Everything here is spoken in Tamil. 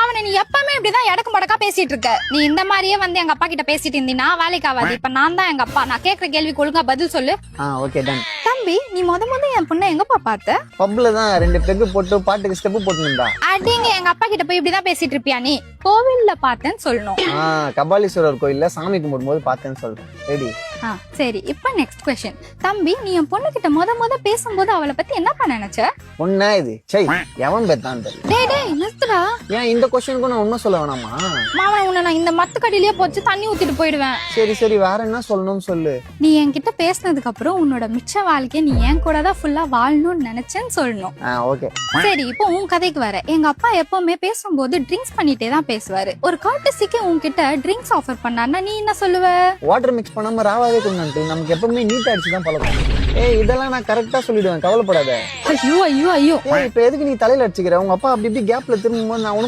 மாவனே நீ எப்பவுமே இப்படிதான் எடக்கு மடக்கா பேசிட்டு இருக்க. நீ இந்த மாதிரியே வந்து எங்க அப்பா கிட்ட பேசிட்டு இருந்தீனா வேலைக்கு ஆகாது. இப்ப நான் தான் எங்க அப்பா. நான் கேக்குற கேள்விக்கு ஒழுங்கா பதில் சொல்லு. Okay done. தம்பி நீ முத என் பொண்ணை எங்கப்பா பார்த்த? பப்ல தான் 2 பெக்கு போட்டு பாட்டுக்கு ஸ்டெப் போட்டுருந்தா. அடிங்க எங்க அப்பா கிட்ட போய் இப்படிதான் பேசிட்டு இருப்பியா நீ? கோவில்ல பார்த்தேன்னு சொல்லணும். கபாலீஸ்வரர் கோயில்ல சாமி கும்பிடும்போது பார்த்தேன்னு சொல்றேன். ரெடி? சரி இப்ப நெக்ஸ்ட் क्वेश्चन. தம்பி நீ என் பொண்ணு கிட்ட முத பேசும்போது அவளை பத்தி என்னப்பா நினைச்ச? பொண்ணா இது? சை எவன் பெத்தான் தெரியல. டேய் நிறுத்துடா. ஏன் இந்த क्वेश्चनको நான் உண்மை சொல்ல வேணாமா? மாவன் உன்னை நான் இந்த மத்து கடியிலேயே போச்சு தண்ணி ஊத்திட்டு போயிடுவேன். சரி வேற என்ன சொல்லணும்னு சொல்லு. நீ என்கிட்ட பேசினதுக்கு அப்புறம் உன்னோட மிச்ச வாழ்க்கைய நீ என் கூட தான் ஃபுல்லா வாழணும்னு நினைச்சேன்னு சொல்லணும். ஓகே. சரி இப்போ உன் கதைக்கு வர. எங்க அப்பா எப்பவுமே பேசும்போது ட்ரிங்க்ஸ் பண்ணிட்டே தான் பேசுவாரு. ஒரு கார்ட்டசிக்கு உன்கிட்ட ட்ரிங்க்ஸ் ஆஃபர் பண்ணாருன்னா நீ என்ன சொல்லுவ? வாட்டர் மிக்ஸ் பண்ணாம ராவாவே கொண்டு நமக்கு எப்பவுமே நீட் அடிச்சு தான் பழக்கம். இதெல்லாம் நான் கரெக்டா சொல்லிடுவேன், கவலைப்படாத. ஐயோ இப்ப எதுக்கு நீ தலையில அடிச்சுக்கிற? உங்க அப்பா அப்படி இப்படி கேப்ல திரும்பும்போது நான்